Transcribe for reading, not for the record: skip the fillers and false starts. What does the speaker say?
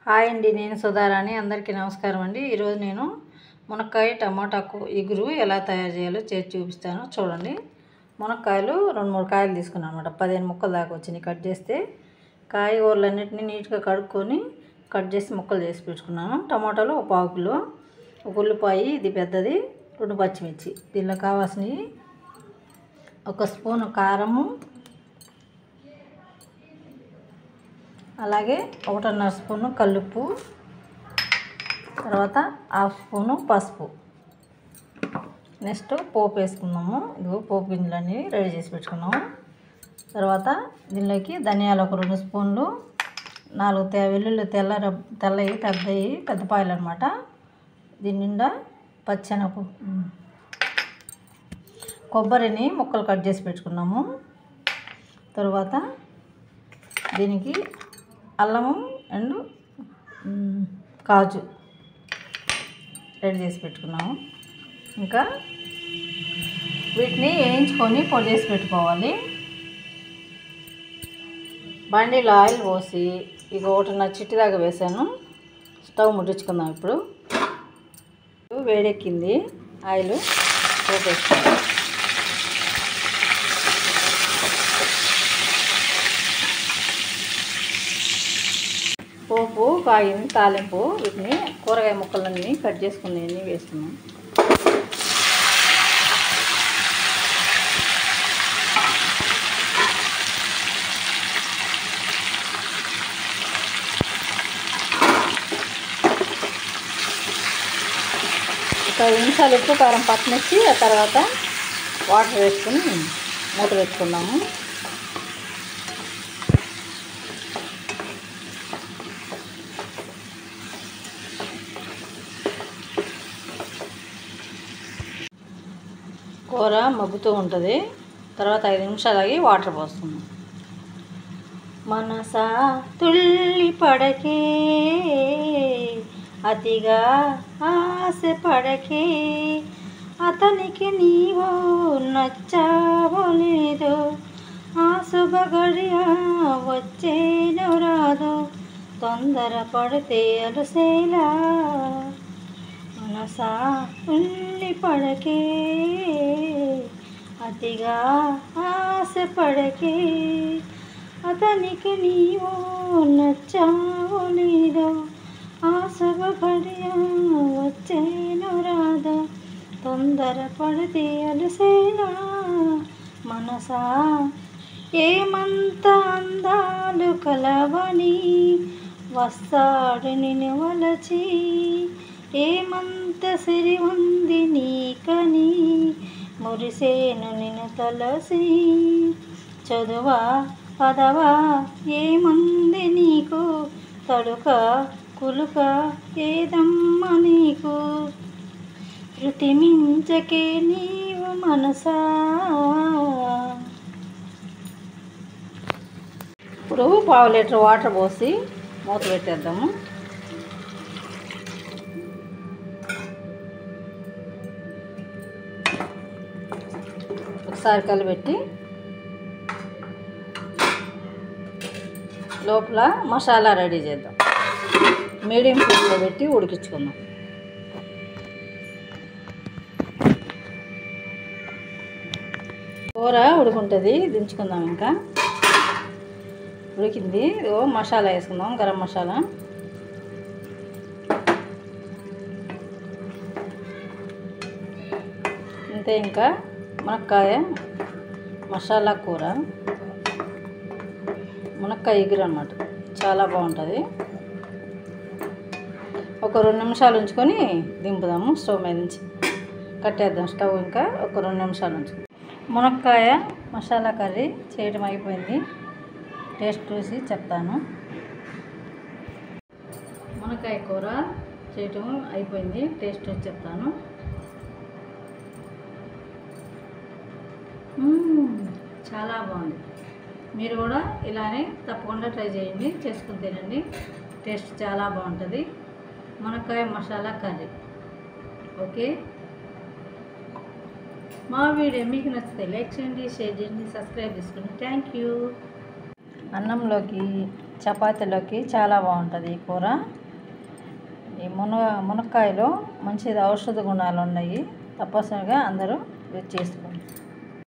Hi అండి, నేను సుధారాణి. అందరికీ నమస్కారం అండి. ఈరోజు నేను మునక్కాయ టమాటా ఇగురు ఎలా తయారు చేయాలో చేసి చూపిస్తాను. చూడండి, మునక్కాయలు 2-3 కాయలు తీసుకున్నాను అనమాట. 15 ముక్కలు దాకా వచ్చినాయి. కట్ చేస్తే కాయగూరలన్నింటినీ నీట్గా కడుక్కొని కట్ చేసి ముక్కలు చేసి పెట్టుకున్నాను. టమాటాలు 1 పావు కిలో, 1 ఉల్లిపాయ ఇది పెద్దది, 2 పచ్చిమిర్చి. దీనిలో కావాల్సినవి 1 స్పూను కారము, అలాగే 1.5 స్పూను కల్లుప్పు, తర్వాత 1/2 స్పూను పసుపు. నెక్స్ట్ పోపు వేసుకున్నాము. ఇదిగో పోపు గింజలన్నీ రెడీ చేసి పెట్టుకున్నాము. తర్వాత దీనిలోకి ధనియాలు 2 స్పూన్లు, 4 వెల్లుల్లి తెల్లవి పెద్ద పాయలు అనమాట. దీని నిండా కొబ్బరిని ముక్కలు కట్ చేసి పెట్టుకున్నాము. తర్వాత దీనికి అల్లము అండ్ కాజు రెడీ చేసి పెట్టుకున్నాము. ఇంకా వీటిని వేయించుకొని పొడి చేసి పెట్టుకోవాలి. బండిలో ఆయిల్ పోసి ఇక 1.5 చిట్టి దాకా వేసాను. స్టవ్ ముట్టించుకుందాం. ఇప్పుడు వేడెక్కింది, ఆయిల్ పోపేసుకుందాం. పోపు కాగింది, తాలింపు. వీటిని కూరగాయ ముక్కలన్నీ కట్ చేసుకునేవి వేసుకున్నాం. ఒక 5 నిమిషాలు ఉప్పు కారం పట్టనిచ్చి ఆ తర్వాత వాటర్ వేసుకుని మూత పెట్టుకున్నాము. కూర మగ్గుతూ ఉంటుంది. తర్వాత 5 నిమిషాలు ఆగి వాటర్ పోస్తున్నాం. మనసా తుల్లి పడకే, అతిగా ఆశ పడకే, అతనికి నీవు నచ్చావో లేదో, ఆ శుభ గడియ వచ్చేనో రాదో, తొందర పడితే అలసేలా. మనసా ఉల్లి పడకే, అతిగా ఆశ పడకే, అతనికి నీవు నచ్చావో లేదో, ఆ శుభ గడియ వచ్చేనో రాదో, తొందర పడితే అలసేలా. మనసా ఏమంత అందాలు కలవని, వస్తాడు నిన్ను వలచి, ఏమంత సిరి ఉంది నీకని, మురిసేను నిన్ను తలసి. చదువా పదవా ఏముంది నీకు, తడుక కులుక ఏదమ్మ నీకు, శృతి మించకే నీవు మనసా. ఇప్పుడు 1/2 లీటర్ వాటర్ పోసి మూత పెట్టేద్దాము. ఒకసారి కలిపెట్టి లోపల మసాలా రెడీ చేద్దాం. మీడియం ఫ్లేమ్లో పెట్టి ఉడికించుకుందాం. కూర ఉడుకుంటుంది, దించుకుందాం. ఇంకా ఉడికింది. మసాలా వేసుకుందాం, గరం మసాలా. అంతే. ఇంకా మునక్కాయ మసాలా కూర, మునక్కాయ ఎగురు అన్నమాట. చాలా బాగుంటుంది. ఒక 2 నిమిషాలు ఉంచుకొని దింపుదాము. స్టవ్ మీద నుంచి కట్టేద్దాం స్టవ్. ఇంకా ఒక 2 నిమిషాలు ఉంచుకుందాం. మునక్కాయ మసాలా కర్రీ చేయడం అయిపోయింది. టేస్ట్ చూసి చెప్తాను. మునక్కాయ కూర చేయటం అయిపోయింది. టేస్ట్ చూసి చెప్తాను. చాలా బాగుంది. మీరు కూడా ఇలానే తప్పకుండా ట్రై చేయండి, చేసుకుని తినండి. టేస్ట్ చాలా బాగుంటుంది. మునక్కాయ మసాలా కర్రీ. ఓకే, మా వీడియో మీకు నచ్చితే లైక్ చేయండి, షేర్ చేయండి, సబ్స్క్రైబ్ చేసుకోండి. Thank you. అన్నంలోకి చపాతీలోకి చాలా బాగుంటుంది ఈ కూర. ఈ మునక్కాయలో మంచి ఔషధ గుణాలు ఉన్నాయి. తప్పనిసరిగా అందరూ యూజ్ చేసుకోండి.